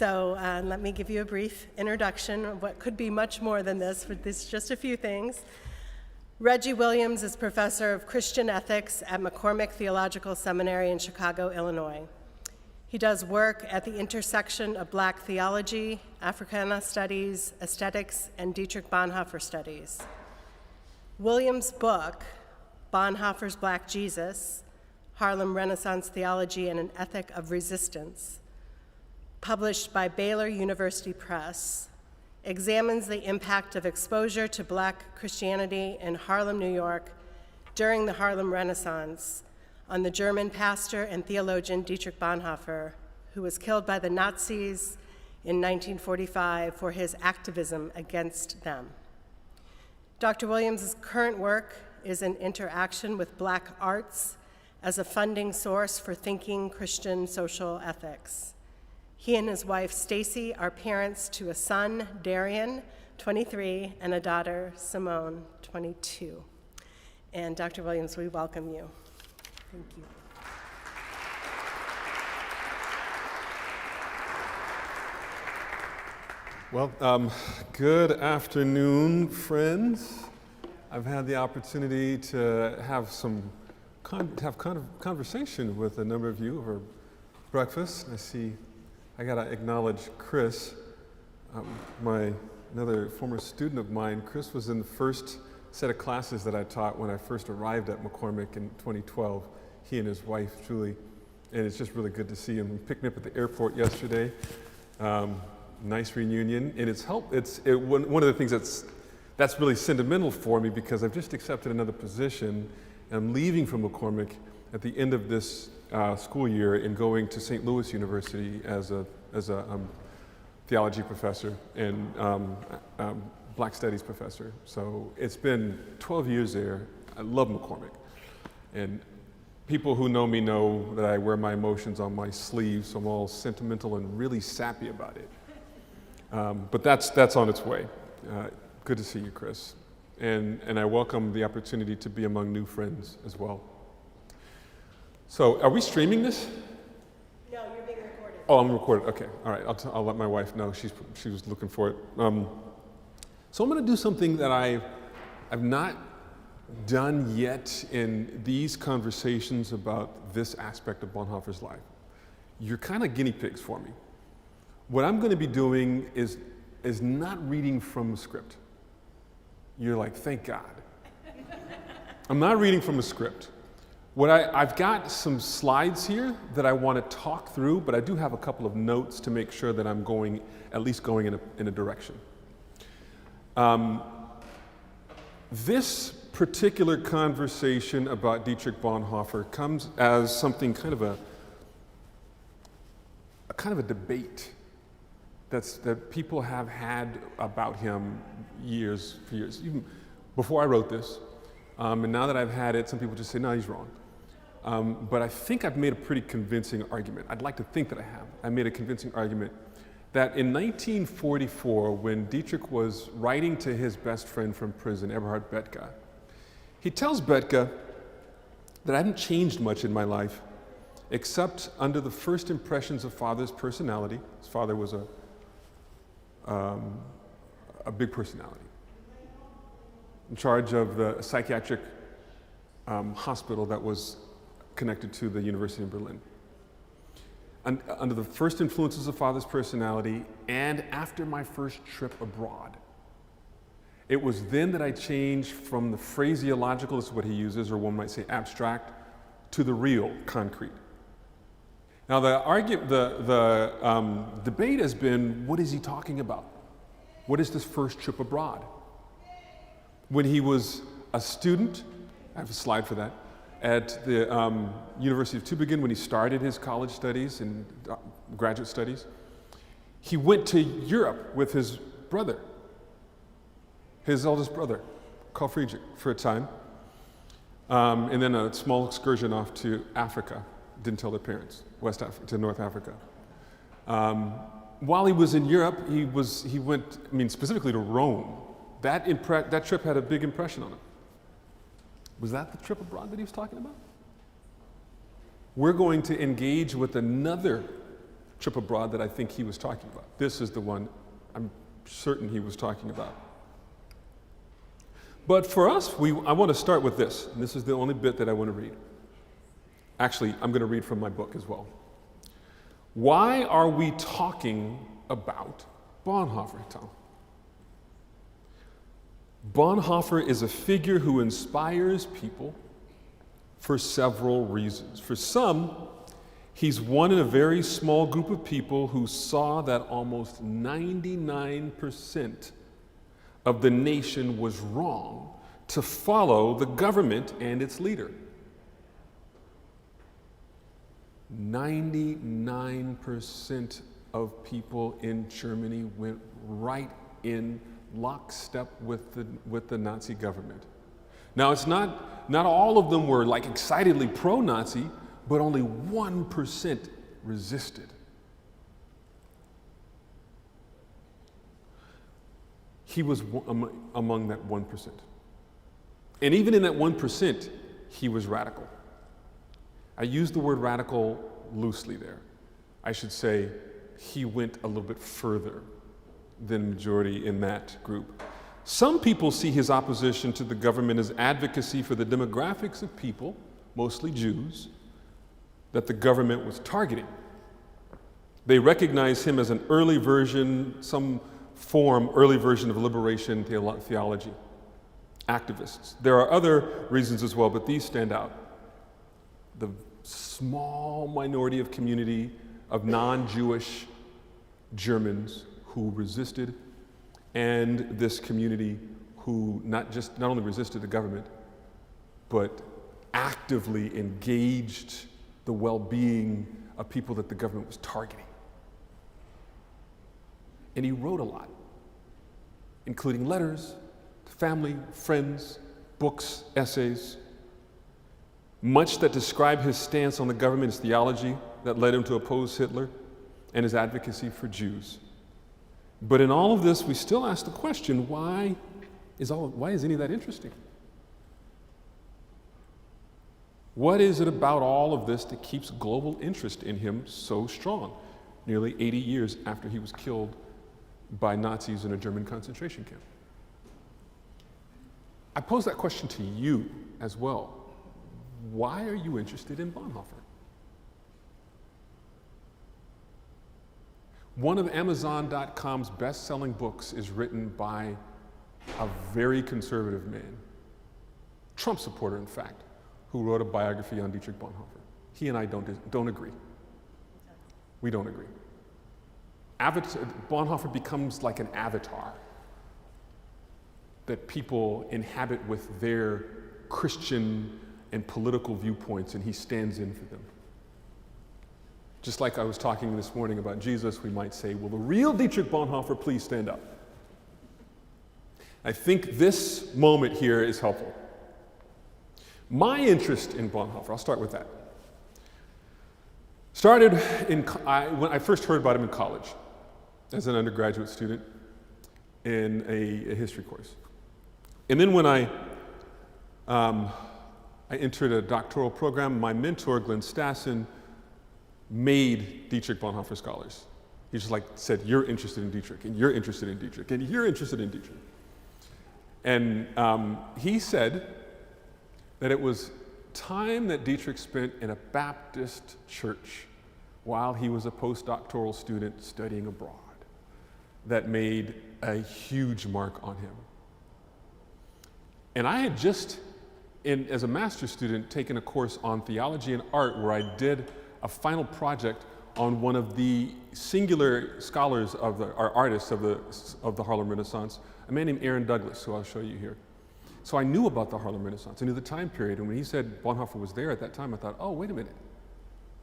Let me give you a brief introduction of what could be much more than this, but this is just a few things. Reggie Williams is professor of Christian ethics at McCormick Theological Seminary in Chicago, Illinois. He does work at the intersection of Black theology, Africana studies, aesthetics, and Dietrich Bonhoeffer studies. Williams' book, Bonhoeffer's Black Jesus, Harlem Renaissance Theology and an Ethic of Resistance, published by Baylor University Press, examines the impact of exposure to Black Christianity in Harlem, New York during the Harlem Renaissance on the German pastor and theologian Dietrich Bonhoeffer, who was killed by the Nazis in 1945 for his activism against them. Dr. Williams' current work is in interaction with Black arts as a funding source for thinking Christian social ethics. He and his wife, Stacy, are parents to a son, Darian, 23, and a daughter, Simone, 22. And Dr. Williams, we welcome you. Thank you. Well, good afternoon, friends. I've had the opportunity to have conversation with a number of you over breakfast. I gotta acknowledge Chris, another former student of mine. Chris was in the first set of classes that I taught when I first arrived at McCormick in 2012. He and his wife, Julie, and it's just really good to see him. He picked me up at the airport yesterday. Nice reunion, and one of the things that's really sentimental for me because I've just accepted another position. And I'm leaving from McCormick at the end of this school year and going to St. Louis University as a theology professor and Black Studies professor. So it's been 12 years there. I love McCormick, and people who know me know that I wear my emotions on my sleeve, so I'm all sentimental and really sappy about it. But that's on its way. Good to see you, Chris. And I welcome the opportunity to be among new friends as well. So are we streaming this? No, you're being recorded. Oh, I'm recorded, okay. All right, I'll let my wife know. She was looking for it. So I'm gonna do something that I've not done yet in these conversations about this aspect of Bonhoeffer's life. You're kind of guinea pigs for me. What I'm gonna be doing is not reading from a script. You're like, thank God. I'm not reading from a script. I've got some slides here that I want to talk through, but I do have a couple of notes to make sure that I'm at least going in a direction. This particular conversation about Dietrich Bonhoeffer comes as something kind of a debate that people have had about him for years. Even before I wrote this, and now that I've had it, some people just say, no, he's wrong. But I think I've made a pretty convincing argument. I'd like to think that I have. I made a convincing argument that in 1944, when Dietrich was writing to his best friend from prison, Eberhard Bethge, he tells Bethge that I haven't changed much in my life, except under the first impressions of Father's personality. His father was a big personality, in charge of the psychiatric hospital that was connected to the University of Berlin. And under the first influences of Father's personality and after my first trip abroad, it was then that I changed from the phraseological, is what he uses, or one might say abstract, to the real, concrete. Now the debate has been, what is he talking about? What is this first trip abroad? When he was a student, I have a slide for that, at the University of Tübingen, when he started his college studies and graduate studies, he went to Europe with his brother, his eldest brother, Carl Friedrich, for a time, and then a small excursion off to Africa. Didn't tell their parents, West Africa to North Africa. While he was in Europe, he went, specifically to Rome. That trip had a big impression on him. Was that the trip abroad that he was talking about? We're going to engage with another trip abroad that I think he was talking about. This is the one I'm certain he was talking about. But for us, I want to start with this, and this is the only bit that I want to read. Actually, I'm going to read from my book as well. Why are we talking about Bonhoeffer, Tom? Bonhoeffer is a figure who inspires people for several reasons. For some, he's one in a very small group of people who saw that almost 99% of the nation was wrong to follow the government and its leader. 99% of people in Germany went right in lockstep with the Nazi government. Now, it's not all of them were like excitedly pro-Nazi, but only 1% resisted. He was among that 1%. And even in that 1%, he was radical. I use the word radical loosely there. I should say he went a little bit further than majority in that group. Some people see his opposition to the government as advocacy for the demographics of people, mostly Jews, that the government was targeting. They recognize him as an early version, early version of liberation theology, activists. There are other reasons as well, but these stand out. The small minority of community of non-Jewish Germans who resisted, and this community who not only resisted the government, but actively engaged the well-being of people that the government was targeting. And he wrote a lot, including letters to family, friends, books, essays, much that describe his stance on the government, his theology that led him to oppose Hitler, and his advocacy for Jews. But in all of this, we still ask the question, why is any of that interesting? What is it about all of this that keeps global interest in him so strong, nearly 80 years after he was killed by Nazis in a German concentration camp? I pose that question to you as well. Why are you interested in Bonhoeffer? One of Amazon.com's best-selling books is written by a very conservative man, Trump supporter, in fact, who wrote a biography on Dietrich Bonhoeffer. He and I don't agree. We don't agree. Bonhoeffer becomes like an avatar that people inhabit with their Christian and political viewpoints, and he stands in for them. Just like I was talking this morning about Jesus, we might say, will the real Dietrich Bonhoeffer please stand up? I think this moment here is helpful. My interest in Bonhoeffer, I'll start with that, started when I first heard about him in college as an undergraduate student in a history course. And then when I entered a doctoral program, my mentor, Glenn Stassen, made Dietrich Bonhoeffer scholars. He just said, you're interested in Dietrich, and you're interested in Dietrich, and you're interested in Dietrich. And he said that it was time that Dietrich spent in a Baptist church while he was a postdoctoral student studying abroad that made a huge mark on him. And I had just, as a master's student, taken a course on theology and art where I did a final project on one of the singular scholars or artists of the Harlem Renaissance, a man named Aaron Douglas, who I'll show you here. So I knew about the Harlem Renaissance. I knew the time period, and when he said Bonhoeffer was there at that time, I thought, oh, wait a minute,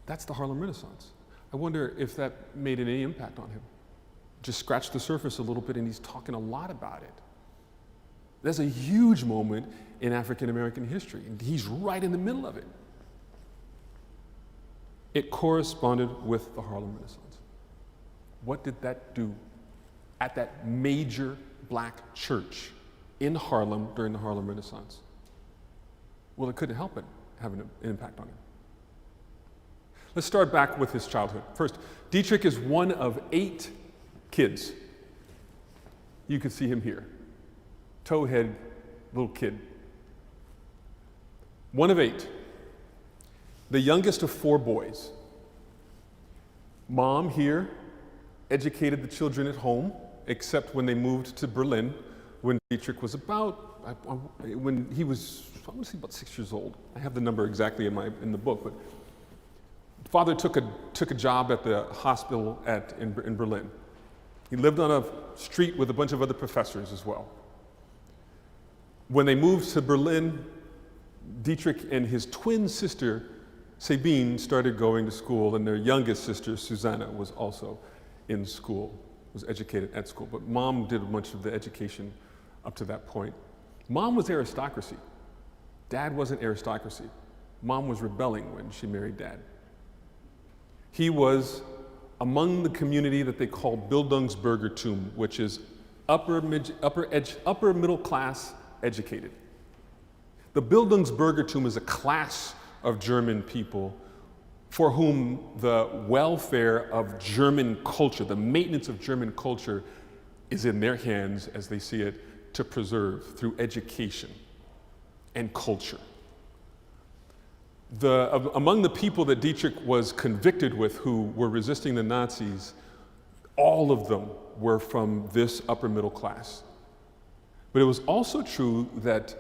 that's the Harlem Renaissance. I wonder if that made any impact on him. Just scratched the surface a little bit, and he's talking a lot about it. That's a huge moment in African American history, and he's right in the middle of it. It corresponded with the Harlem Renaissance. What did that do at that major black church in Harlem during the Harlem Renaissance? Well, it couldn't help but have an impact on him. Let's start back with his childhood. First, Dietrich is one of 8 kids. You can see him here. Towhead little kid. One of 8. The youngest of 4 boys. Mom here educated the children at home, except when they moved to Berlin, when Dietrich was when he was, I want to say about 6 years old. I have the number exactly in the book, but father took a job at the hospital in Berlin. He lived on a street with a bunch of other professors as well. When they moved to Berlin, Dietrich and his twin sister, Sabine, started going to school, and their youngest sister, Susanna, was also in school, was educated at school. But mom did much of the education up to that point. Mom was aristocracy. Dad wasn't aristocracy. Mom was rebelling when she married Dad. He was among the community that they called Bildungsbürgertum, which is upper middle class educated. The Bildungsbürgertum is a class of German people for whom the welfare of German culture, the maintenance of German culture, is in their hands, as they see it, to preserve through education and culture. Among the people that Dietrich was convicted with who were resisting the Nazis, all of them were from this upper middle class. But it was also true that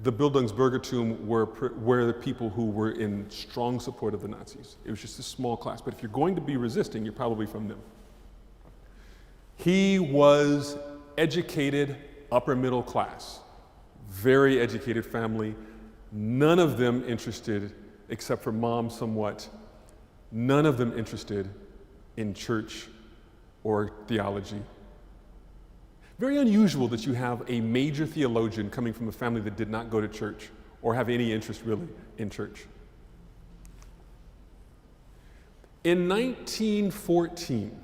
the Bildungsbürgertum were the people who were in strong support of the Nazis. It was just a small class. But if you're going to be resisting, you're probably from them. He was educated, upper middle class, very educated family, none of them interested, except for mom somewhat, none of them interested in church or theology. Very unusual that you have a major theologian coming from a family that did not go to church or have any interest really in church. In 1914,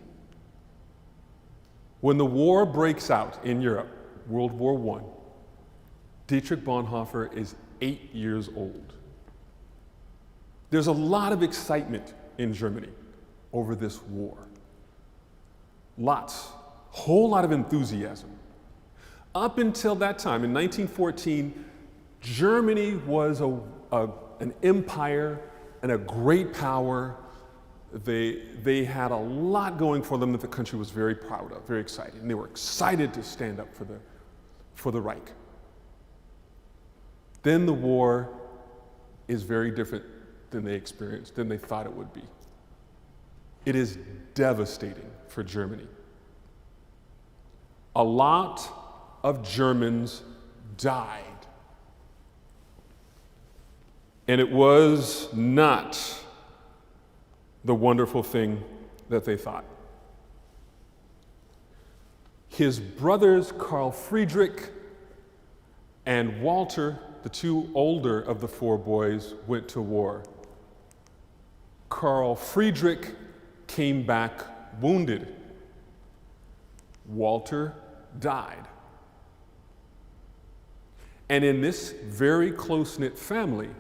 when the war breaks out in Europe, World War I, Dietrich Bonhoeffer is 8 years old. There's a lot of excitement in Germany over this war. Lots. Whole lot of enthusiasm. Up until that time, in 1914, Germany was an empire and a great power. They had a lot going for them that the country was very proud of, very excited. And they were excited to stand up for the Reich. Then the war is very different than they experienced, than they thought it would be. It is devastating for Germany. A lot of Germans died. And it was not the wonderful thing that they thought. His brothers, Karl Friedrich and Walter, the 2 older of the 4 boys, went to war. Karl Friedrich came back wounded. Walter died. And in this very close-knit family,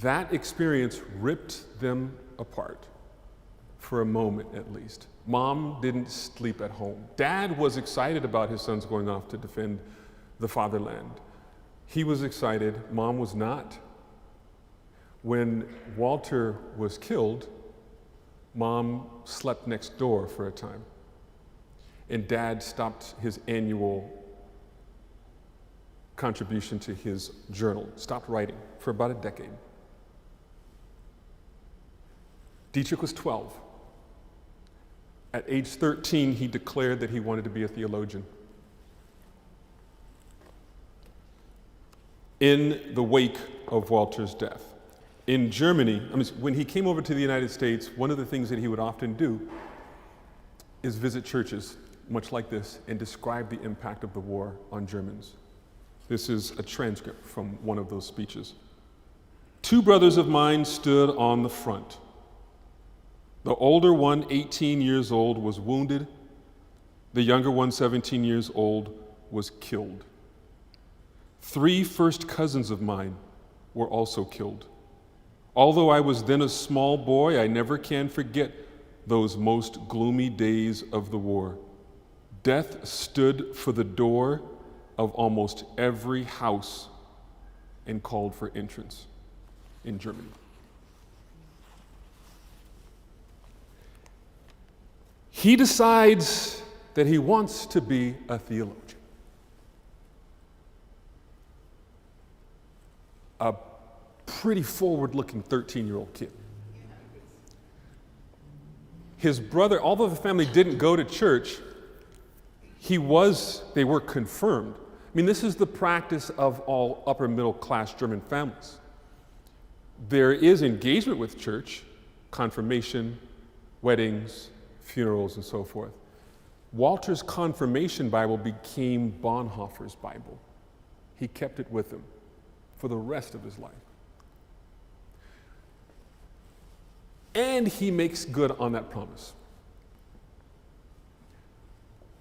that experience ripped them apart, for a moment at least. Mom didn't sleep at home. Dad was excited about his sons going off to defend the fatherland. He was excited, Mom was not. When Walter was killed, Mom slept next door for a time. And Dad stopped his annual contribution to his journal, stopped writing for about a decade. Dietrich was 12. At age 13, he declared that he wanted to be a theologian. In the wake of Walter's death. In Germany, when he came over to the United States, one of the things that he would often do is visit churches much like this and describe the impact of the war on Germans. This is a transcript from one of those speeches. 2 brothers of mine stood on the front. The older one, 18 years old, was wounded. The younger one, 17 years old, was killed. 3 first cousins of mine were also killed. Although I was then a small boy, I never can forget those most gloomy days of the war. Death stood for the door of almost every house and called for entrance in Germany. He decides that he wants to be a theologian. A pretty forward-looking 13-year-old kid. His brother, although the family didn't go to church, they were confirmed. I mean, this is the practice of all upper middle class German families. There is engagement with church, confirmation, weddings, funerals, and so forth. Walter's confirmation Bible became Bonhoeffer's Bible. He kept it with him for the rest of his life. And he makes good on that promise.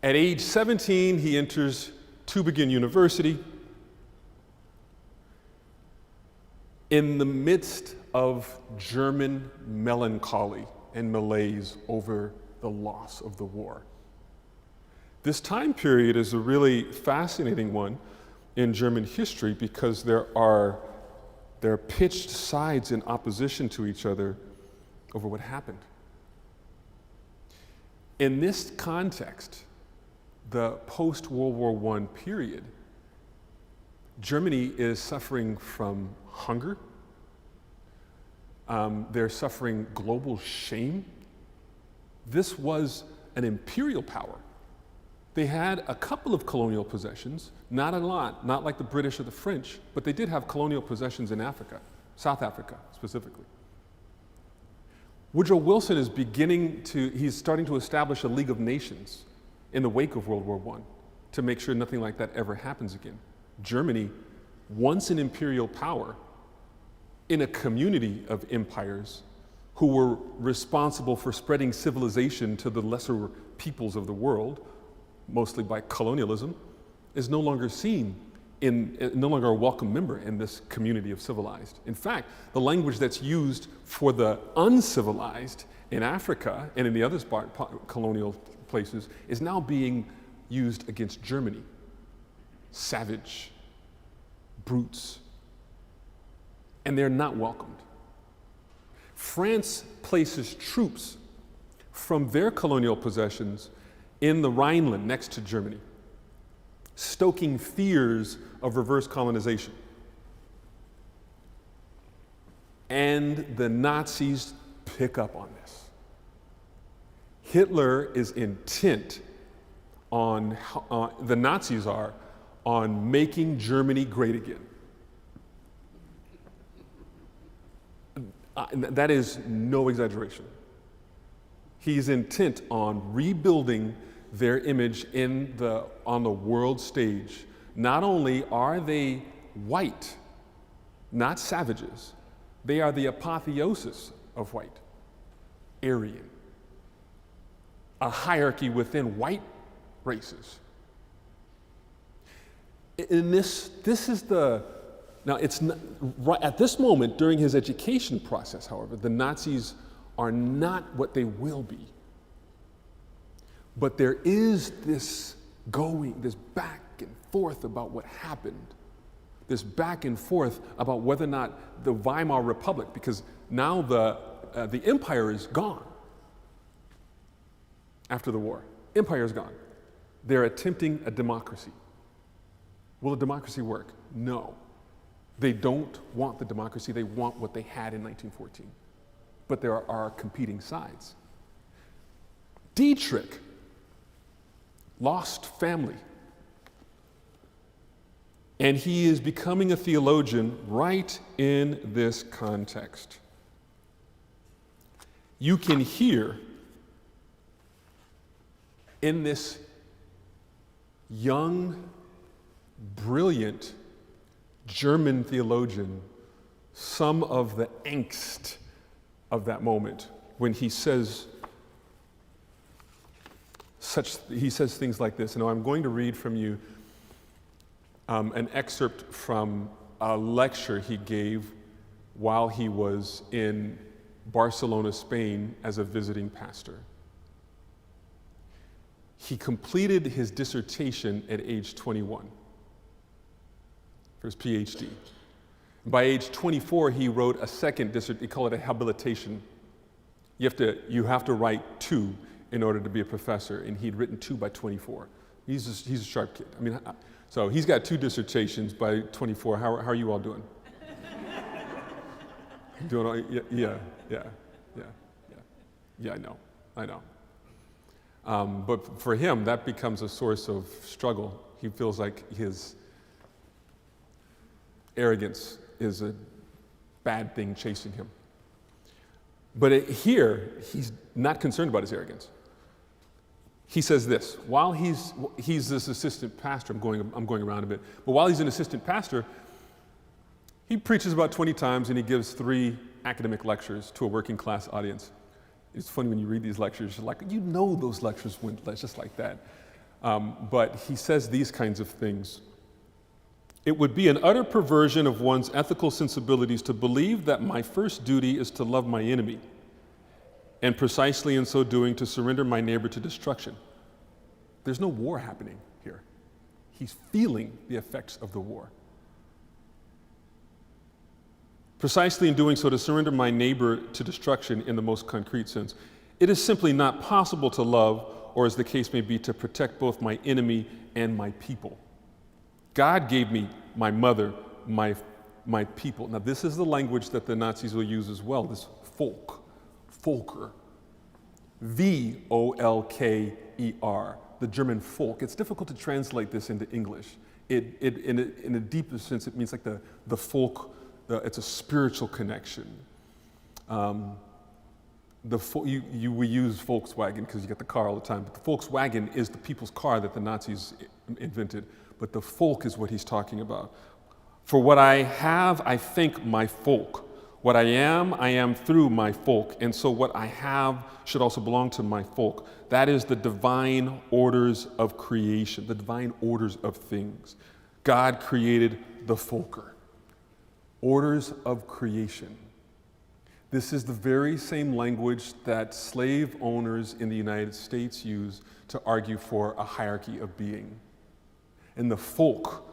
At age 17, he enters Tübingen University. In the midst of German melancholy and malaise over the loss of the war. This time period is a really fascinating one in German history because there are pitched sides in opposition to each other over what happened. In this context, the post-World War I period, Germany is suffering from hunger. They're suffering global shame. This was an imperial power. They had a couple of colonial possessions, not a lot, not like the British or the French, but they did have colonial possessions in Africa, South Africa specifically. Woodrow Wilson he's starting to establish a League of Nations in the wake of World War I to make sure nothing like that ever happens again. Germany, once an imperial power, in a community of empires who were responsible for spreading civilization to the lesser peoples of the world, mostly by colonialism, is no longer no longer a welcome member in this community of civilized. In fact, the language that's used for the uncivilized in Africa and in the other colonial places is now being used against Germany. Savage, brutes, and they're not welcomed. France places troops from their colonial possessions in the Rhineland next to Germany, stoking fears of reverse colonization. And the Nazis pick up on this. Hitler is intent on, the Nazis are, on making Germany great again. That is no exaggeration. He's intent on rebuilding their image on the world stage. Not only are they white, not savages, they are the apotheosis of white, Aryan, a hierarchy within white races. In this is the, now it's not, right at this moment during his education process, however, the Nazis are not what they will be. But there is this back and forth about what happened, this back and forth about whether or not the Weimar Republic, because now the empire is gone after the war. Empire is gone. They're attempting a democracy. Will a democracy work? No. They don't want the democracy. They want what they had in 1914. But there are competing sides. Dietrich lost family. And he is becoming a theologian right in this context. You can hear in this young, brilliant German theologian some of the angst of that moment when he says things like this. And I'm going to read from you an excerpt from a lecture he gave while he was in Barcelona, Spain, as a visiting pastor. He completed his dissertation at age 21 for his PhD. By age 24, he wrote a second dissertation. They call it a habilitation. You have to write 2 in order to be a professor, and he'd written 2 by 24. He's a sharp kid. I mean, so he's got 2 dissertations by 24. How are you all doing? Doing all, yeah, I know. But for him, that becomes a source of struggle. He feels like his arrogance is a bad thing chasing him. But here, he's not concerned about his arrogance. He says this, while he's this assistant pastor, I'm going around a bit, but while he's an assistant pastor, he preaches about 20 times and he gives 3 academic lectures to a working class audience. It's funny when you read these lectures, you're like, you know those lectures went just like that. But he says these kinds of things. It would be an utter perversion of one's ethical sensibilities to believe that my first duty is to love my enemy, and precisely in so doing to surrender my neighbor to destruction. There's no war happening here. He's feeling the effects of the war. Precisely in doing so to surrender my neighbor to destruction in the most concrete sense. It is simply not possible to love, or as the case may be, to protect both my enemy and my people. God gave me my mother, my people. Now this is the language that the Nazis will use as well, this Volker. V-O-L-K-E-R, the German Volk. It's difficult to translate this into English. In a deeper sense, it means like the folk, it's a spiritual connection. We use Volkswagen because you get the car all the time, but the Volkswagen is the people's car that the Nazis invented. But the folk is what he's talking about. For what I have, I thank my folk. What I am through my folk. And so what I have should also belong to my folk. That is the divine orders of creation, the divine orders of things. God created the folker. Orders of creation. This is the very same language that slave owners in the United States use to argue for a hierarchy of being. And the folk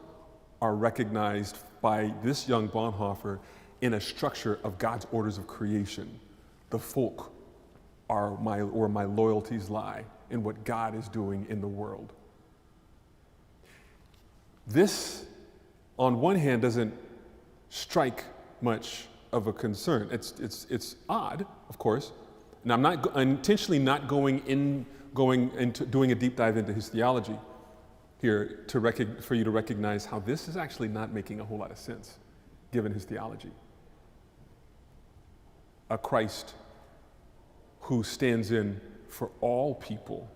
are recognized by this young Bonhoeffer in a structure of God's orders of creation. The folk are where my loyalties lie in what God is doing in the world. This, on one hand, doesn't strike much of a concern. It's odd, of course. And I'm intentionally not going into doing a deep dive into his theology here for you to recognize how this is actually not making a whole lot of sense, given his theology. A Christ who stands in for all people.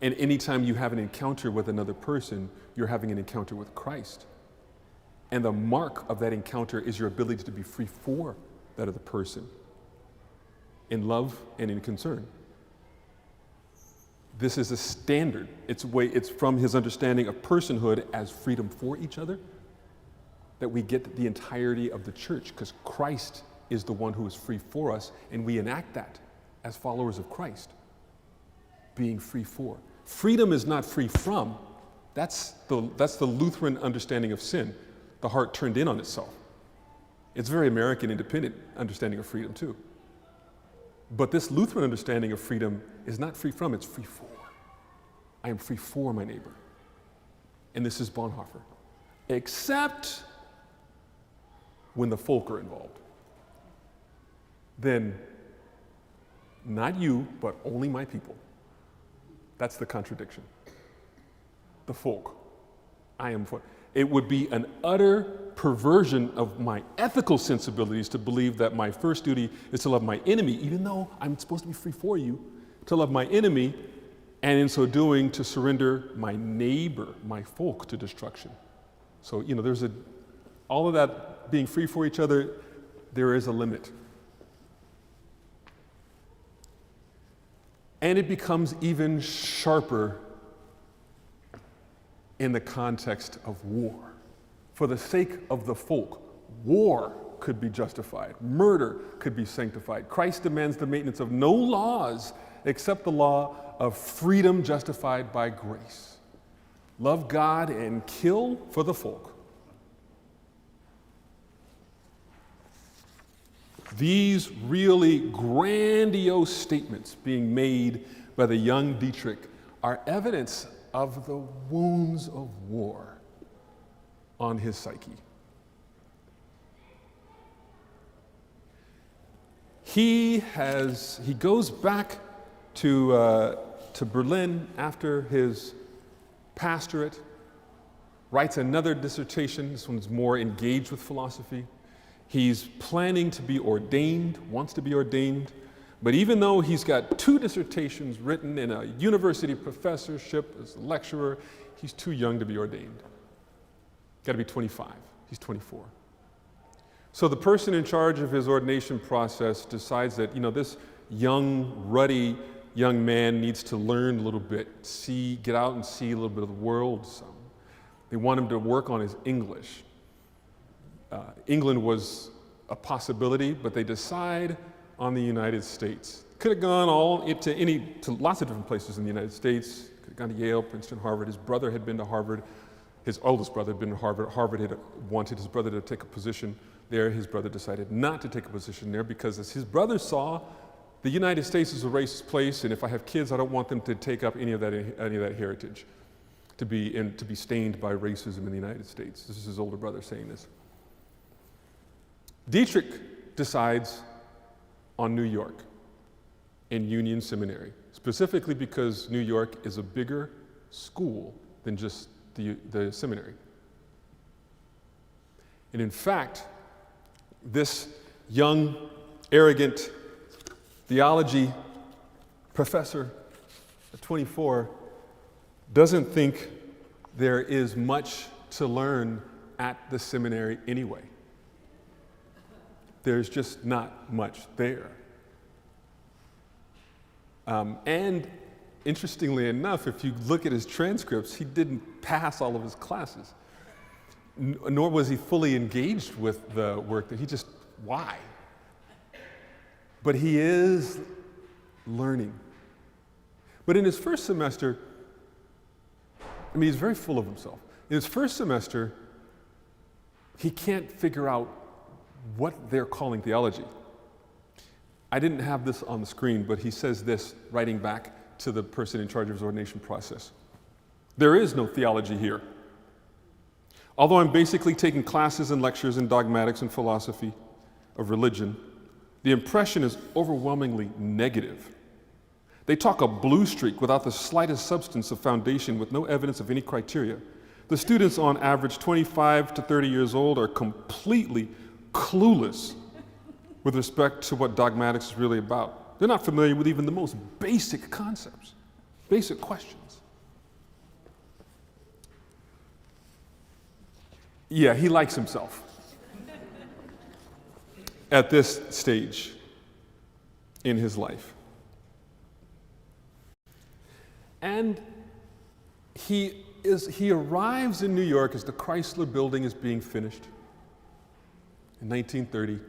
And anytime you have an encounter with another person, you're having an encounter with Christ. And the mark of that encounter is your ability to be free for that other person in love and in concern. This is a standard. It's from his understanding of personhood as freedom for each other that we get the entirety of the church, because Christ is the one who is free for us, and we enact that as followers of Christ, being free for. Freedom is not free from. That's the Lutheran understanding of sin. The heart turned in on itself. It's very American independent understanding of freedom too. But this Lutheran understanding of freedom is not free from, it's free for. I am free for my neighbor. And this is Bonhoeffer. Except when the folk are involved. Then, not you, but only my people. That's the contradiction. The folk. I am for. It would be an utter perversion of my ethical sensibilities to believe that my first duty is to love my enemy, even though I'm supposed to be free for you, to love my enemy, and in so doing to surrender my neighbor, my folk, to destruction. So, there's all of that being free for each other, there is a limit. And it becomes even sharper in the context of war. For the sake of the folk, war could be justified. Murder could be sanctified. Christ demands the maintenance of no laws except the law of freedom justified by grace. Love God and kill for the folk. These really grandiose statements being made by the young Dietrich are evidence of the wounds of war on his psyche. He goes back to Berlin after his pastorate, writes another dissertation. This one's more engaged with philosophy. He's planning to be ordained, wants to be ordained, but even though he's got 2 dissertations written in a university professorship as a lecturer, he's too young to be ordained. Got to be 25. He's 24. So the person in charge of his ordination process decides that, this young, ruddy young man needs to learn a little bit, get out and see a little bit of the world some. They want him to work on his English. England was a possibility, but they decide on the United States. Could have gone to lots of different places in the United States. Could have gone to Yale, Princeton, Harvard. His brother had been to Harvard. His oldest brother had been to Harvard. Harvard had wanted his brother to take a position there. His brother decided not to take a position there because, as his brother saw, the United States is a racist place, and if I have kids, I don't want them to take up any of that heritage, to be stained by racism in the United States. This is his older brother saying this. Dietrich decides on New York in Union Seminary, specifically because New York is a bigger school than just the seminary. And in fact, this young, arrogant theology professor at 24 doesn't think there is much to learn at the seminary anyway. There's just not much there. And interestingly enough, if you look at his transcripts, he didn't pass all of his classes, nor was he fully engaged with the work that why? But he is learning. But in his first semester, he's very full of himself. In his first semester, he can't figure out what they're calling theology. I didn't have this on the screen, but he says this, writing back to the person in charge of his ordination process. There is no theology here. Although I'm basically taking classes and lectures in dogmatics and philosophy of religion, the impression is overwhelmingly negative. They talk a blue streak without the slightest substance of foundation, with no evidence of any criteria. The students, on average 25 to 30 years old, are completely clueless with respect to what dogmatics is really about. They're not familiar with even the most basic concepts, basic questions. Yeah, he likes himself at this stage in his life. And he arrives in New York as the Chrysler Building is being finished in 1930,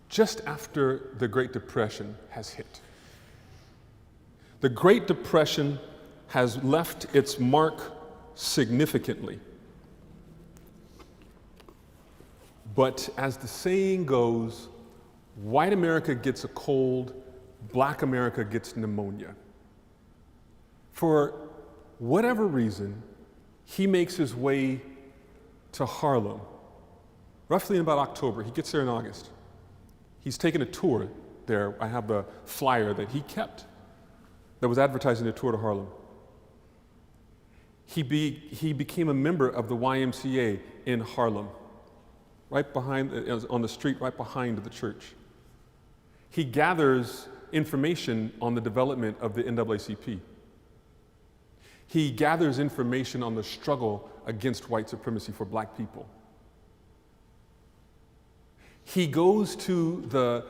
just after the Great Depression has hit. The Great Depression has left its mark significantly. But as the saying goes, white America gets a cold, black America gets pneumonia. For whatever reason, he makes his way to Harlem, roughly in about October. He gets there in August. He's taken a tour there. I have the flyer that he kept that was advertising a tour to Harlem. He became a member of the YMCA in Harlem, right behind, on the street right behind the church. He gathers information on the development of the NAACP. He gathers information on the struggle against white supremacy for black people. He goes to the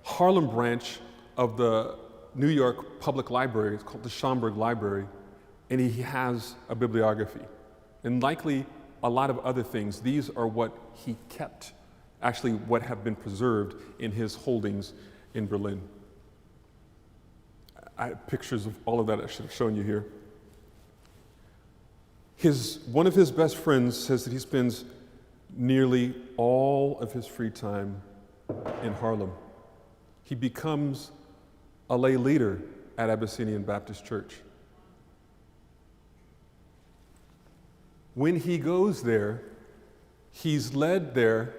Harlem branch of the New York Public Library, it's called the Schomburg Library, and he has a bibliography. And likely a lot of other things. These are what he kept, actually what have been preserved in his holdings in Berlin. I have pictures of all of that I should have shown you here. One of his best friends says that he spends nearly all of his free time in Harlem. He becomes a lay leader at Abyssinian Baptist Church. When he goes there, he's led there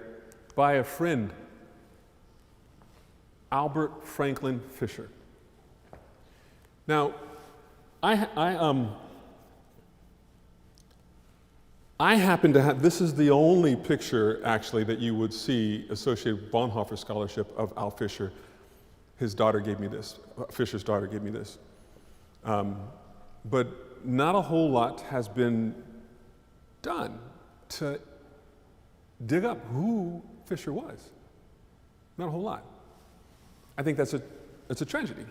by a friend, Albert Franklin Fisher. Now, I happen to have, this is the only picture actually that you would see associated with Bonhoeffer Scholarship of Al Fisher. His daughter gave me this, Fisher's daughter gave me this. But not a whole lot has been done to dig up who Fisher was. Not a whole lot. I think that's a tragedy.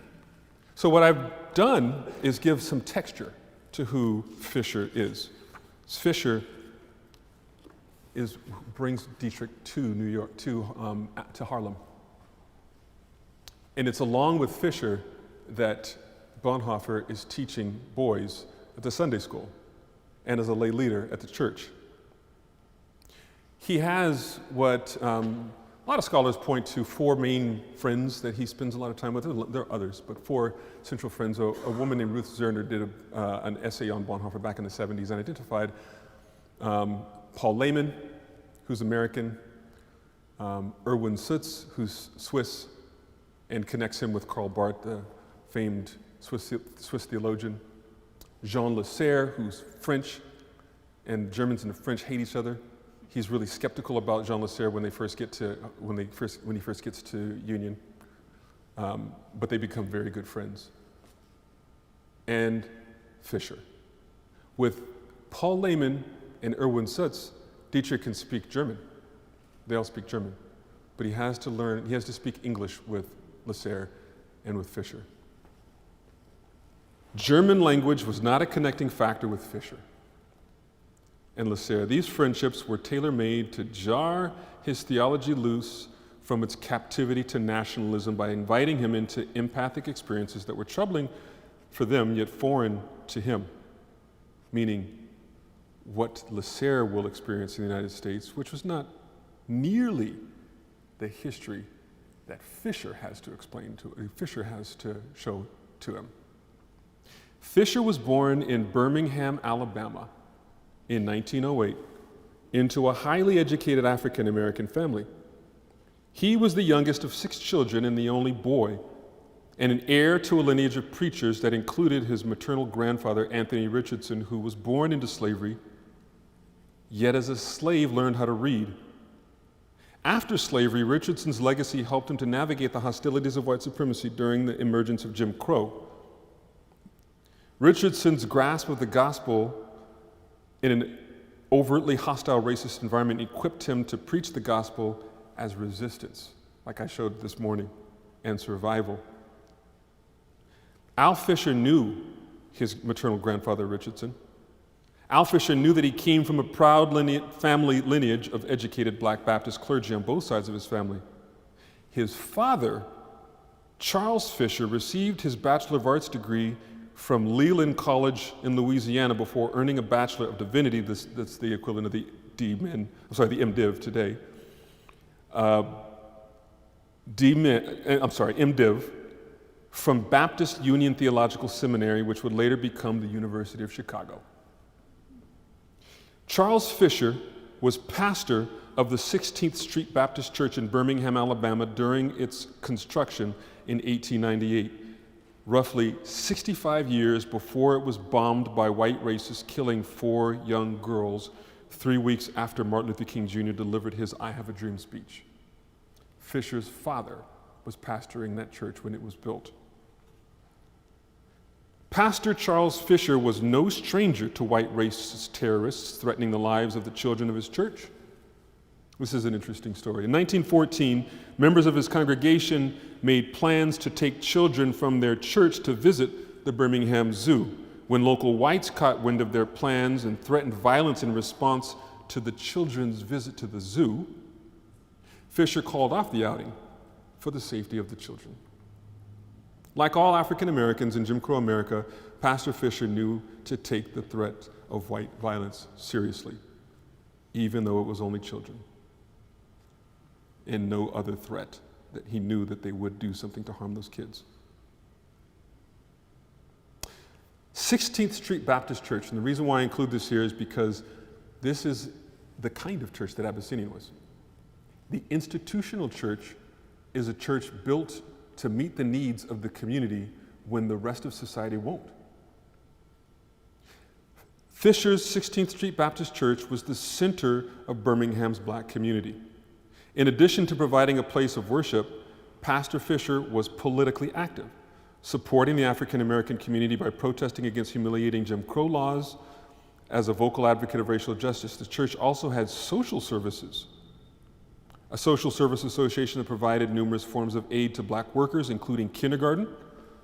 So what I've done is give some texture to who Fisher is. Fisher brings Dietrich to New York, to Harlem. And it's along with Fisher that Bonhoeffer is teaching boys at the Sunday school and as a lay leader at the church. He has what a lot of scholars point to 4 main friends that he spends a lot of time with. There are others, but 4 central friends. A woman named Ruth Zerner did an essay on Bonhoeffer back in the 70s and identified Paul Lehmann, who's American, Erwin Sutz, who's Swiss, and connects him with Karl Barth, the famed Swiss theologian, Jean Lasserre, who's French, and Germans and the French hate each other. He's really skeptical about Jean Lasserre when he first gets to Union, but they become very good friends. And Fisher. With Paul Lehmann and Erwin Sutz, Dietrich can speak German. They all speak German, but he has to speak English with Lasserre and with Fisher. German language was not a connecting factor with Fisher and Lasserre. These friendships were tailor-made to jar his theology loose from its captivity to nationalism by inviting him into empathic experiences that were troubling for them, yet foreign to him, meaning what Lasserre will experience in the United States, which was not nearly the history that Fisher has to show to him. Fisher was born in Birmingham, Alabama in 1908 into a highly educated African American family. He was the youngest of 6 children and the only boy, and an heir to a lineage of preachers that included his maternal grandfather, Anthony Richardson, who was born into slavery, yet as a slave learned how to read. After slavery, Richardson's legacy helped him to navigate the hostilities of white supremacy during the emergence of Jim Crow. Richardson's grasp of the gospel in an overtly hostile racist environment equipped him to preach the gospel as resistance, like I showed this morning, and survival. Al Fisher knew his maternal grandfather, Richardson. Al Fisher knew that he came from a proud family lineage of educated Black Baptist clergy on both sides of his family. His father, Charles Fisher, received his Bachelor of Arts degree from Leland College in Louisiana before earning a Bachelor of Divinity. That's the equivalent of the MDiv today. MDiv from Baptist Union Theological Seminary, which would later become the University of Chicago. Charles Fisher was pastor of the 16th Street Baptist Church in Birmingham, Alabama during its construction in 1898, roughly 65 years before it was bombed by white racists, killing 4 young girls 3 weeks after Martin Luther King Jr. delivered his I Have a Dream speech. Fisher's father was pastoring that church when it was built. Pastor Charles Fisher was no stranger to white racist terrorists threatening the lives of the children of his church. This is an interesting story. In 1914, members of his congregation made plans to take children from their church to visit the Birmingham Zoo. When local whites caught wind of their plans and threatened violence in response to the children's visit to the zoo, Fisher called off the outing for the safety of the children. Like all African Americans in Jim Crow America, Pastor Fisher knew to take the threat of white violence seriously, even though it was only children, and no other threat that he knew that they would do something to harm those kids. 16th Street Baptist Church, and the reason why I include this here is because this is the kind of church that Abyssinian was. The institutional church is a church built to meet the needs of the community when the rest of society won't. Fisher's 16th Street Baptist Church was the center of Birmingham's black community. In addition to providing a place of worship, Pastor Fisher was politically active, supporting the African American community by protesting against humiliating Jim Crow laws. As a vocal advocate of racial justice, the church also had social services, a social service association that provided numerous forms of aid to black workers, including kindergarten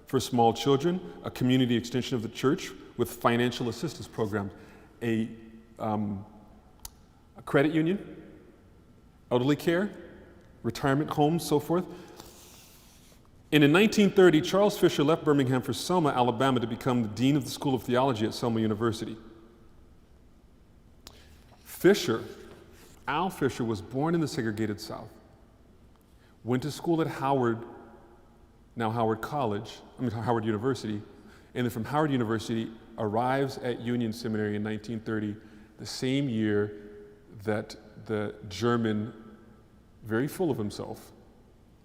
for small children, a community extension of the church with financial assistance programs, a credit union, elderly care, retirement homes, so forth. And in 1930, Charles Fisher left Birmingham for Selma, Alabama to become the dean of the School of Theology at Selma University. Al Fisher was born in the segregated South, went to school at Howard University, and then from Howard University arrives at Union Seminary in 1930, the same year that the German, very full of himself,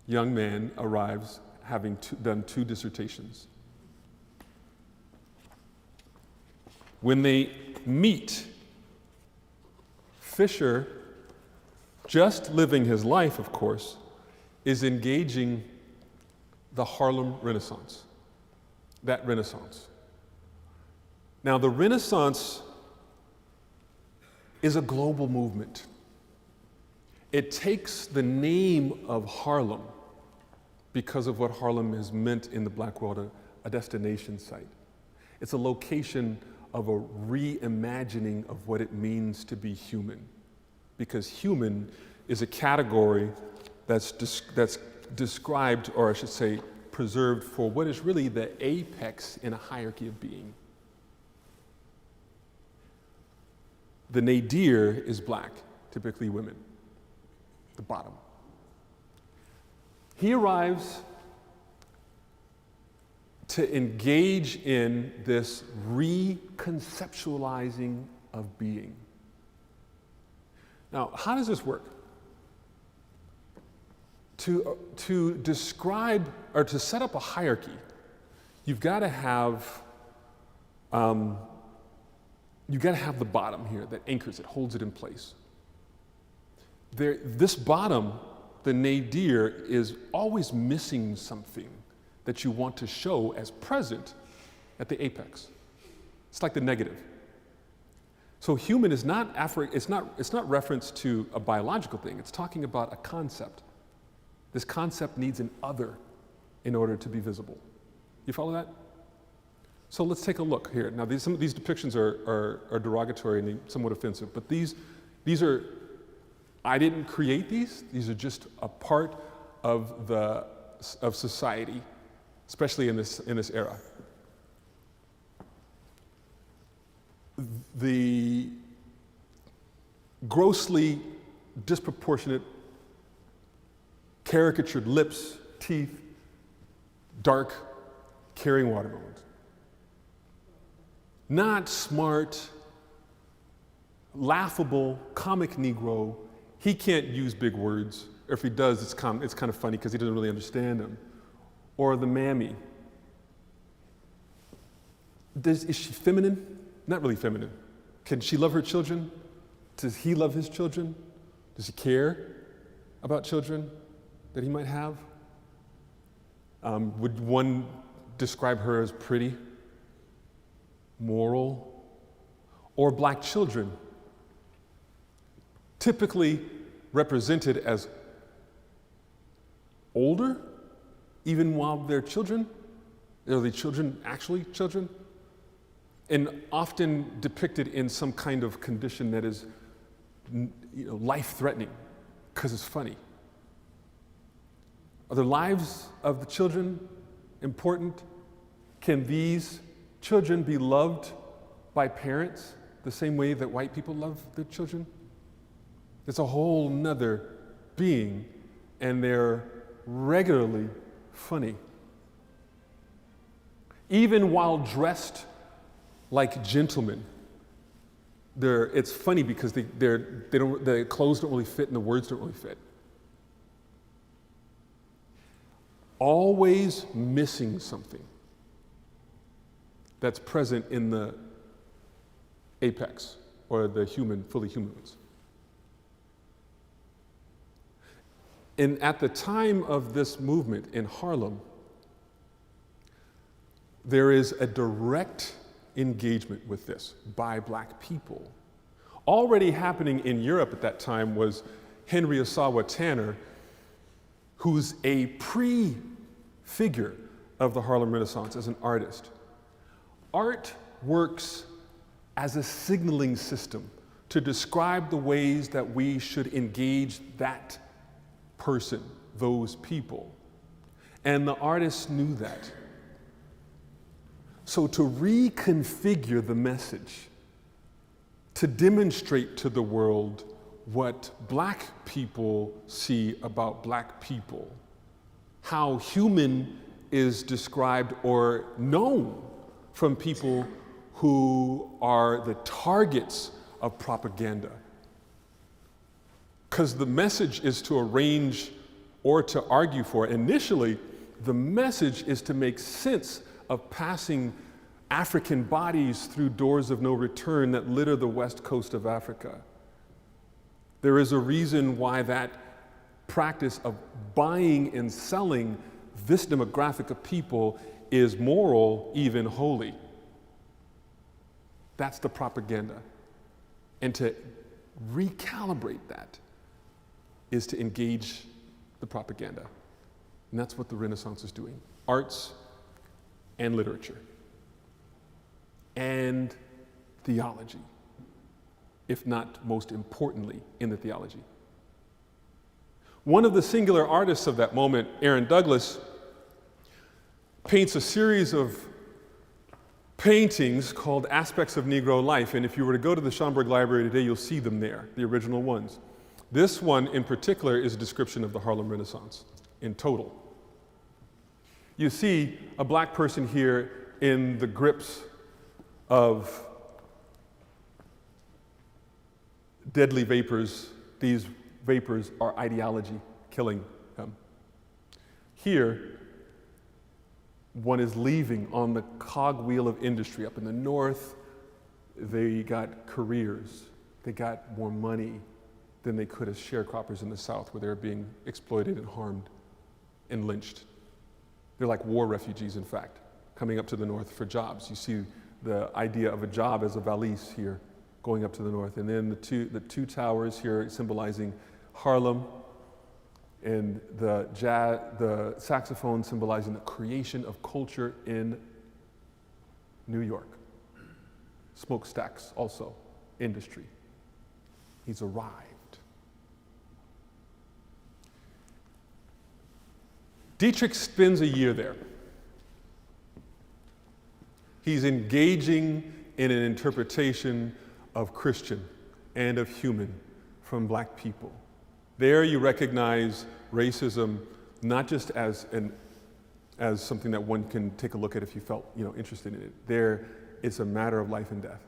young man arrives having done 2 dissertations. When they meet, Fisher, just living his life, of course, is engaging the Harlem Renaissance, that Renaissance. Now, the Renaissance is a global movement. It takes the name of Harlem because of what Harlem has meant in the black world, a destination site. It's a location of a reimagining of what it means to be human, because human is a category that's described, or I should say, preserved for what is really the apex in a hierarchy of being. The nadir is black, typically women, the bottom. He arrives to engage in this reconceptualizing of being. Now, how does this work? To describe or to set up a hierarchy, you've got to have the bottom here that anchors it, holds it in place. This bottom, the nadir, is always missing something that you want to show as present at the apex. It's like the negative. So human is not it's not reference to a biological thing. It's talking about a concept. This concept needs an other in order to be visible. You follow that? So let's take a look here. Now, some of these depictions are derogatory and somewhat offensive, but these are, I didn't create these. These are just a part of society, especially in this era. The grossly disproportionate caricatured lips, teeth, dark, carrying watermelons. Not smart, laughable, comic Negro. He can't use big words. Or if he does, it's kind of funny because he doesn't really understand them. Or the mammy. Is she feminine? Not really feminine. Can she love her children? Does he love his children? Does he care about children that he might have? Would one describe her as pretty, moral, or black children, typically represented as older, even while they're children? Are they children actually children? And often depicted in some kind of condition that is life-threatening because it's funny? Are the lives of the children important? Can these children be loved by parents the same way that white people love their children? It's a whole nother being, and they're regularly funny. Even while dressed like gentlemen, it's funny because the clothes don't really fit and the words don't really fit. Always missing something that's present in the apex or the fully human ones. And at the time of this movement in Harlem, there is a direct engagement with this by black people. Already happening in Europe at that time was Henry Ossawa Tanner, who's a pre-figure of the Harlem Renaissance as an artist. Art works as a signaling system to describe the ways that we should engage that person, those people. And the artists knew that. So to reconfigure the message, to demonstrate to the world what black people see about black people, how human is described or known from people who are the targets of propaganda. Because the message is to arrange or to argue for. Initially, the message is to make sense of passing African bodies through doors of no return that litter the west coast of Africa. There is a reason why that practice of buying and selling this demographic of people is moral, even holy. That's the propaganda. And to recalibrate that is to engage the propaganda. And that's what the Renaissance is doing. Arts and literature and theology, if not most importantly in the theology. One of the singular artists of that moment, Aaron Douglas, paints a series of paintings called Aspects of Negro Life, and if you were to go to the Schomburg Library today, you'll see them there, the original ones. This one in particular is a description of the Harlem Renaissance in total. You see a black person here in the grips of deadly vapors. These vapors are ideology killing him. Here, one is leaving on the cogwheel of industry. Up in the north, they got careers. They got more money than they could as sharecroppers in the south, where they were being exploited and harmed and lynched. They're like war refugees, in fact, coming up to the north for jobs. You see the idea of a job as a valise here, going up to the north. And then the two towers here symbolizing Harlem, and the saxophone symbolizing the creation of culture in New York. Smokestacks also, industry. He's arrived. Dietrich spends a year there. He's engaging in an interpretation of Christian and of human from black people. There you recognize racism not just as something that one can take a look at if you felt interested in it. There, it's a matter of life and death.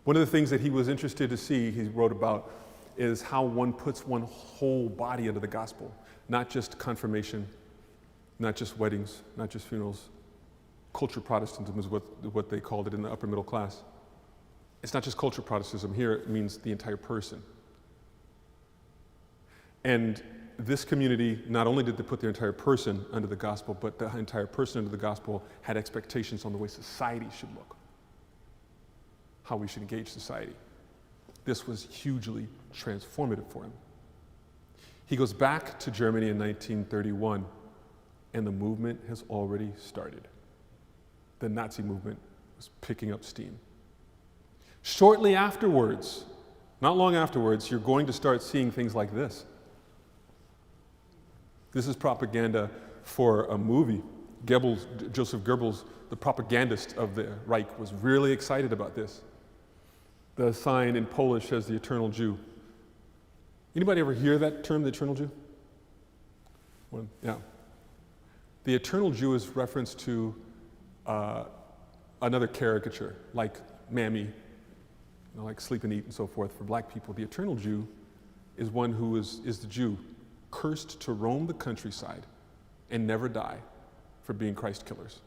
One of the things that he was interested to see, he wrote about, is how one puts one whole body under the gospel. Not just confirmation, not just weddings, not just funerals. Culture Protestantism is what they called it in the upper middle class. It's not just culture Protestantism. Here it means the entire person. And this community, not only did they put their entire person under the gospel, but the entire person under the gospel had expectations on the way society should look, how we should engage society. This was hugely transformative for him. He goes back to Germany in 1931, and the movement has already started. The Nazi movement was picking up steam. Shortly afterwards, Not long afterwards, you're going to start seeing things like this. This is propaganda for a movie. Joseph Goebbels, the propagandist of the Reich, was really excited about this. The sign in Polish says the eternal Jew. Anybody ever hear that term, the eternal Jew? Yeah. The eternal Jew is reference to another caricature, like Mammy, like Sleep and Eat and so forth for black people. The eternal Jew is one who is the Jew cursed to roam the countryside and never die for being Christ killers.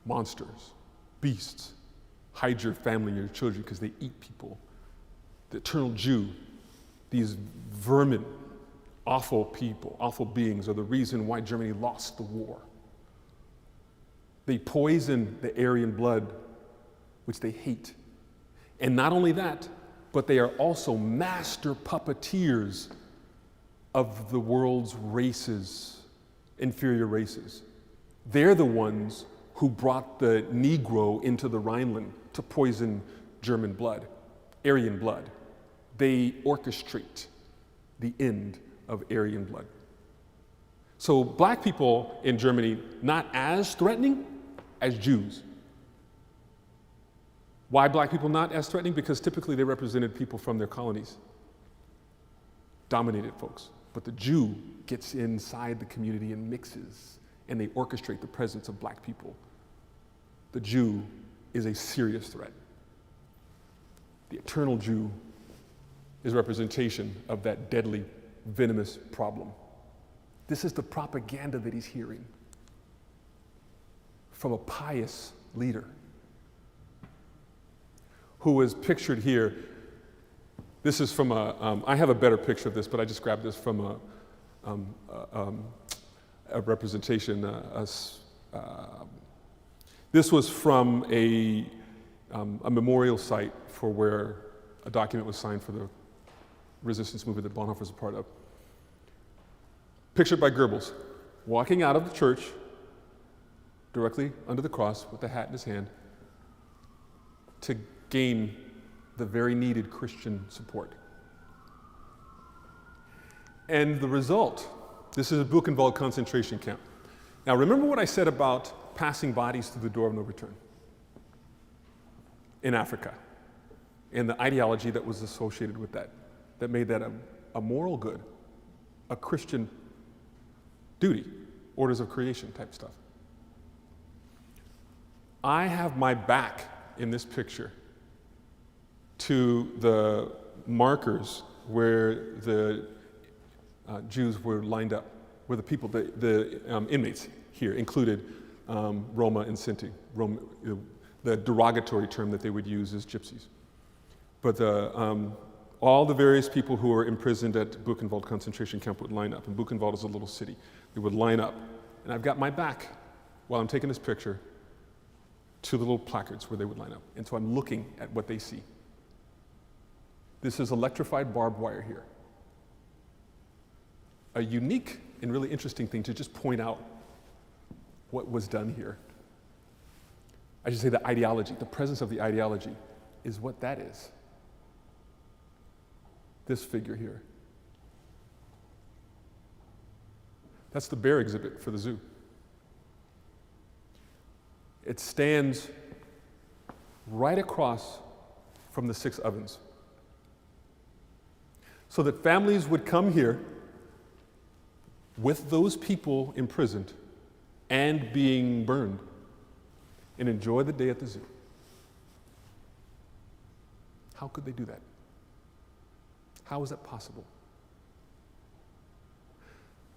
Monsters, beasts, hide your family and your children because they eat people. The eternal Jew, these vermin, awful people, awful beings are the reason why Germany lost the war. They poison the Aryan blood, which they hate. And not only that, but they are also master puppeteers of the world's races, inferior races. They're the ones who brought the Negro into the Rhineland to poison German blood, Aryan blood. They orchestrate the end of Aryan blood. So black people in Germany, not as threatening as Jews. Why black people not as threatening? Because typically they represented people from their colonies, dominated folks. But the Jew gets inside the community and mixes, and they orchestrate the presence of black people. The Jew is a serious threat. The eternal Jew is representation of that deadly, venomous problem. This is the propaganda that he's hearing from a pious leader who is pictured here. This is from I have a better picture of this, but I just grabbed this from a representation. This was from a memorial site for where a document was signed for the resistance movement that Bonhoeffer was a part of. Pictured by Goebbels, walking out of the church, directly under the cross with the hat in his hand, to gain the very needed Christian support. And the result, this is a Buchenwald concentration camp. Now remember what I said about passing bodies through the door of no return in Africa, and the ideology that was associated with that made that a moral good, a Christian duty, orders of creation type stuff. I have my back in this picture to the markers where the Jews were lined up, where the people, the inmates here included Roma and Sinti, the derogatory term that they would use is gypsies. But all the various people who were imprisoned at Buchenwald concentration camp would line up, and Buchenwald is a little city. They would line up, and I've got my back, while I'm taking this picture, to the little placards where they would line up. And so I'm looking at what they see. This is electrified barbed wire here. A unique and really interesting thing to just point out what was done here. I should say the ideology, the presence of the ideology is what that is. This figure here. That's the bear exhibit for the zoo. It stands right across from the 6 ovens. So that families would come here with those people imprisoned and being burned and enjoy the day at the zoo. How could they do that? How is that possible?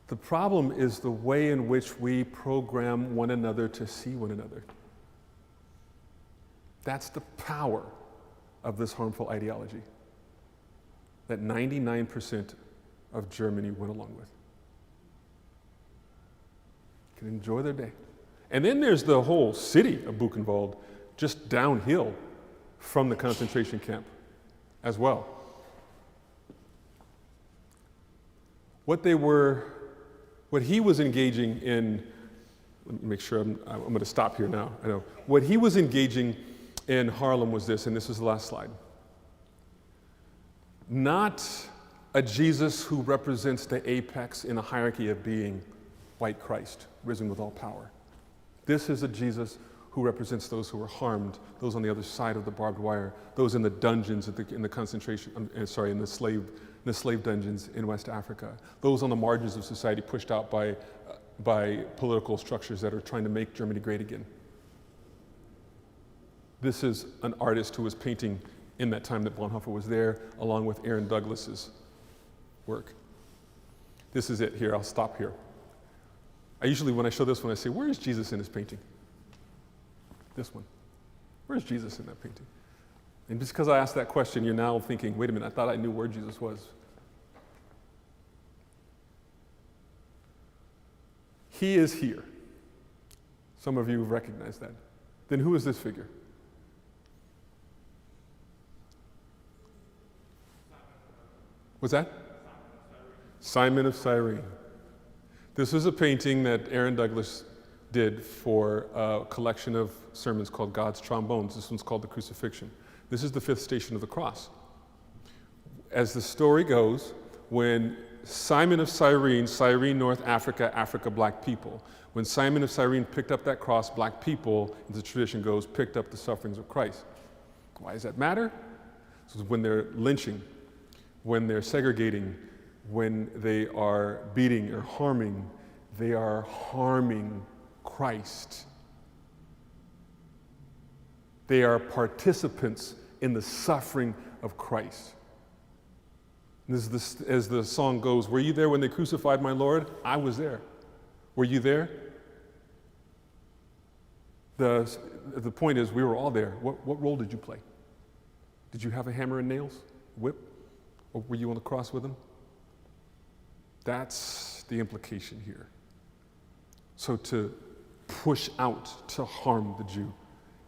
The problem is the way in which we program one another to see one another. That's the power of this harmful ideology that 99% of Germany went along with. Can enjoy their day. And then there's the whole city of Buchenwald, just downhill from the concentration camp as well. What he was engaging in, let me make sure I'm going to stop here now. I know. What he was engaging in Haarlem was this, and this is the last slide. not a Jesus who represents the apex in a hierarchy of being, white Christ, risen with all power. This is a Jesus who represents those who were harmed, those on the other side of the barbed wire, those in the dungeons in the concentration, in the slave dungeons in West Africa, those on the margins of society pushed out by political structures that are trying to make Germany great again. This is an artist who was painting in that time that Bonhoeffer was there, along with Aaron Douglas's work. This is it here. I'll stop here. I usually, when I show this one, I say, where is Jesus in his painting? This one. Where's Jesus in that painting? And just because I asked that question, you're now thinking, wait a minute, I thought I knew where Jesus was. He is here. Some of you have recognized that. Then who is this figure? What's that? Simon of Cyrene. This was a painting that Aaron Douglas did for a collection of sermons called God's Trombones. This one's called The Crucifixion. This is the fifth station of the cross. As the story goes, when Simon of Cyrene, North Africa, Africa, black people, when Simon of Cyrene picked up that cross, black people, as the tradition goes, picked up the sufferings of Christ. Why does that matter? So when they're lynching, when they're segregating, when they are beating or harming, they are harming Christ. They are participants in the suffering of Christ. This is as the song goes, were you there when they crucified my Lord? I was there. Were you there? The point is, we were all there. What role did you play? Did you have a hammer and nails, whip? Or were you on the cross with him? That's the implication here. So to push out, to harm the Jew,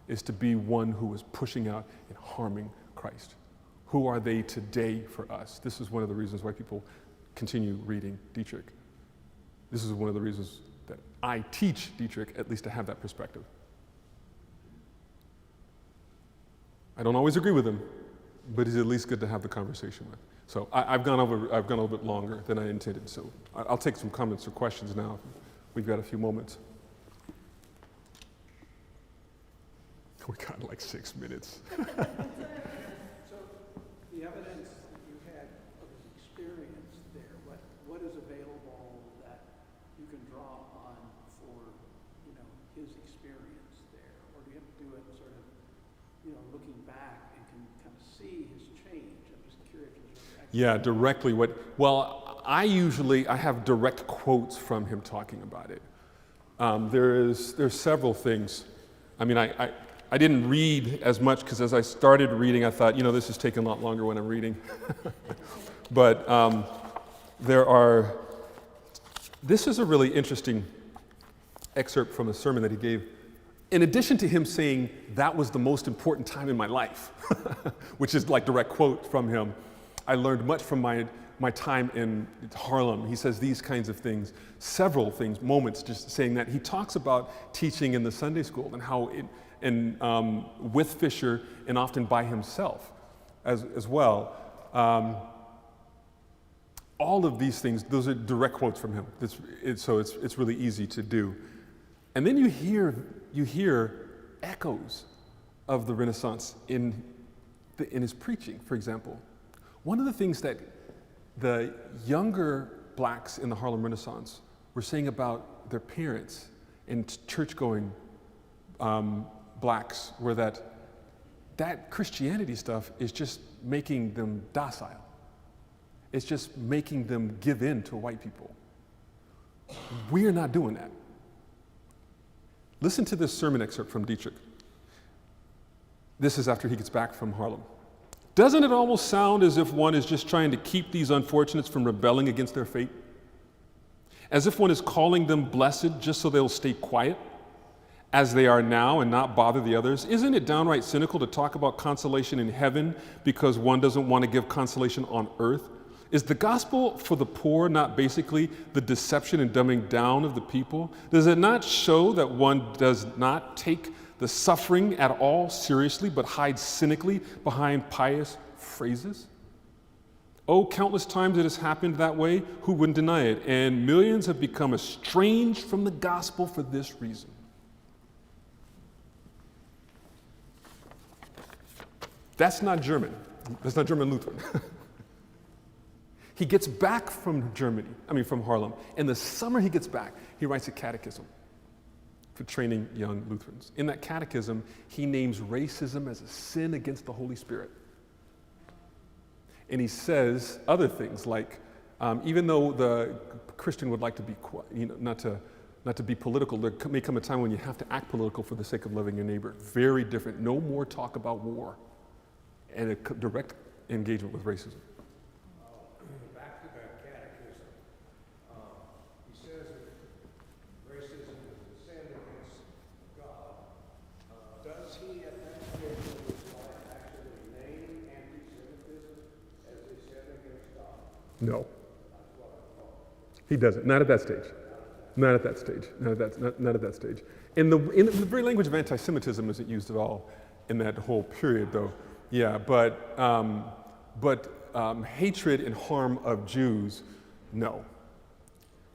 is to be one who is pushing out and harming Christ. Who are they today for us? This is one of the reasons why people continue reading Dietrich. This is one of the reasons that I teach Dietrich, at least to have that perspective. I don't always agree with him, but he's at least good to have the conversation with. So I've gone a little bit longer than I intended, so I'll take some comments or questions now. We've got a few moments. We got like 6 minutes. So the evidence that you had of his experience there, what is available that you can draw on for, his experience there? Or do you have to do it sort of, looking back and can kind of see his change? I'm just curious. Yeah, directly. I have direct quotes from him talking about it. There's several things. I mean, I didn't read as much because as I started reading, I thought, this is taking a lot longer when I'm reading. But this is a really interesting excerpt from a sermon that he gave. In addition to him saying, that was the most important time in my life, which is like direct quote from him, I learned much from my time in Harlem. He says these kinds of things, several things, moments, just saying that. He talks about teaching in the Sunday school and how with Fisher and often by himself as well. All of these things, those are direct quotes from him. So it's really easy to do. And then you hear echoes of the Renaissance in his preaching, for example. One of the things that the younger blacks in the Harlem Renaissance were saying about their parents and church-going blacks were that Christianity stuff is just making them docile. It's just making them give in to white people. We are not doing that. Listen to this sermon excerpt from Dietrich. This is after he gets back from Harlem. Doesn't it almost sound as if one is just trying to keep these unfortunates from rebelling against their fate? As if one is calling them blessed just so they'll stay quiet, as they are now, and not bother the others? Isn't it downright cynical to talk about consolation in heaven because one doesn't want to give consolation on earth? Is the gospel for the poor not basically the deception and dumbing down of the people? Does it not show that one does not take the suffering at all seriously, but hides cynically behind pious phrases? Oh, countless times it has happened that way. Who wouldn't deny it? And millions have become estranged from the gospel for this reason. That's not German. That's not German Lutheran. He gets back from from Harlem. In the summer he gets back, he writes a catechism for training young Lutherans. In that catechism, he names racism as a sin against the Holy Spirit. And he says other things like, even though the Christian would like to be, not to be political, there may come a time when you have to act political for the sake of loving your neighbor. Very different. No more talk about war and a direct engagement with racism. Back to that catechism, he says that racism is a sin against God. Does he at that stage of his life actually name anti-Semitism as a sin against God? No. He doesn't. Not at that stage. Not at that stage. Not at that stage. In the very language of anti-Semitism isn't used at all in that whole period, though. Yeah, but hatred and harm of Jews, no.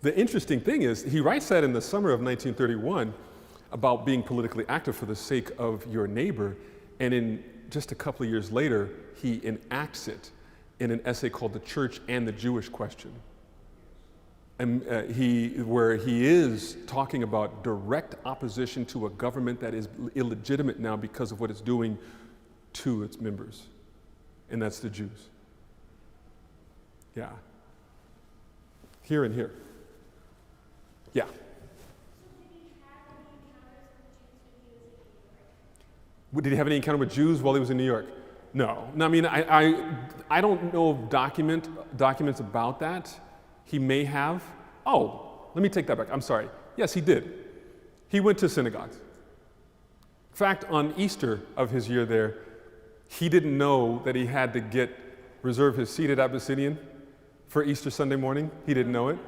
The interesting thing is, he writes that in the summer of 1931 about being politically active for the sake of your neighbor, and in just a couple of years later, he enacts it in an essay called "The Church and the Jewish Question," and where he is talking about direct opposition to a government that is illegitimate now because of what it's doing to its members, and that's the Jews. Yeah. Here and here. Yeah. Did he have any encounter with Jews while he was in New York? No. I mean, I don't know of documents about that. He may have. Oh, let me take that back. I'm sorry. Yes, he did. He went to synagogues. In fact, on Easter of his year there, he didn't know that he had to reserve his seat at Abyssinian for Easter Sunday morning. He didn't know it.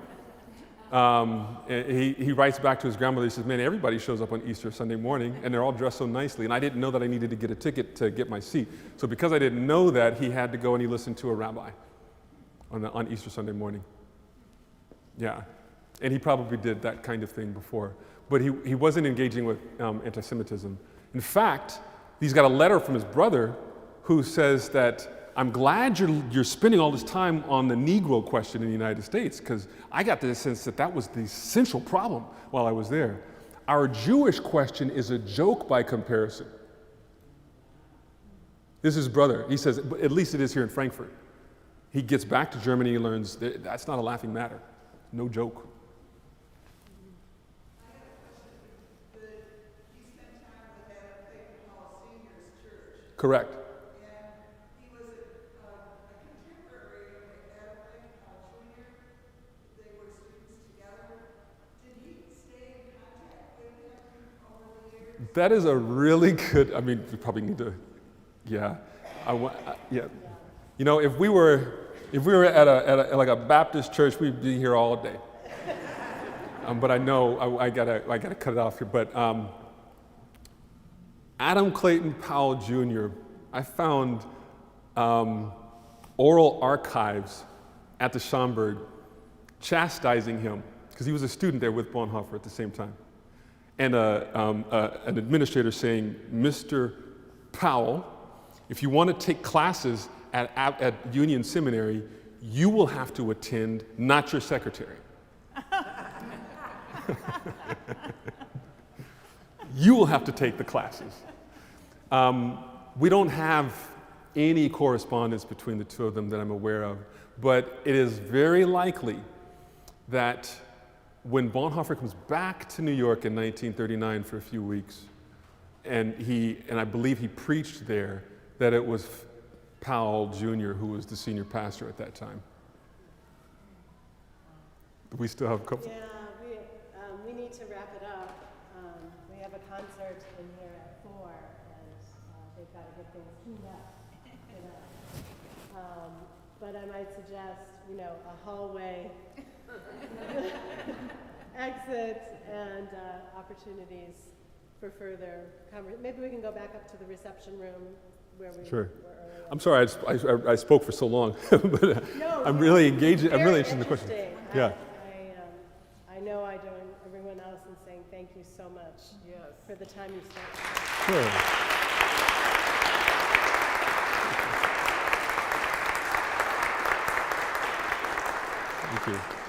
He writes back to his grandmother. He says, "Man, everybody shows up on Easter Sunday morning, and they're all dressed so nicely. And I didn't know that I needed to get a ticket to get my seat. So because I didn't know that, he had to go and he listened to a rabbi on Easter Sunday morning." Yeah, and he probably did that kind of thing before, but he wasn't engaging with anti-Semitism. In fact, he's got a letter from his brother who says that, "I'm glad you're spending all this time on the Negro question in the United States, because I got the sense that was the central problem while I was there. Our Jewish question is a joke by comparison." This is his brother. He says, "At least it is here in Frankfurt." He gets back to Germany, he learns that's not a laughing matter. No joke. Correct. That is a really good, we probably need to, yeah. Yeah. You know, if we were at a Baptist church, we'd be here all day. But I know I gotta cut it off here. But Adam Clayton Powell Jr., I found oral archives at the Schomburg chastising him, because he was a student there with Bonhoeffer at the same time. And an administrator saying, "Mr. Powell, if you want to take classes at Union Seminary, you will have to attend, not your secretary." You will have to take the classes. We don't have any correspondence between the two of them that I'm aware of, but it is very likely that when Bonhoeffer comes back to New York in 1939 for a few weeks, and I believe he preached there, that it was Powell Jr. who was the senior pastor at that time. We still have a couple. Yeah, we need to wrap it up. We have a concert in here at 4, and they've got to get things cleaned up. But I might suggest, a hallway exit and opportunities for further conversation. Maybe we can go back up to the reception room where we Sure. were earlier. I'm sorry, I spoke for so long, but No, I'm really engaged. I'm really very interested in the question. interesting. Yeah. I know I join everyone else in saying thank you so much for the time you spent. Sure. Thank you.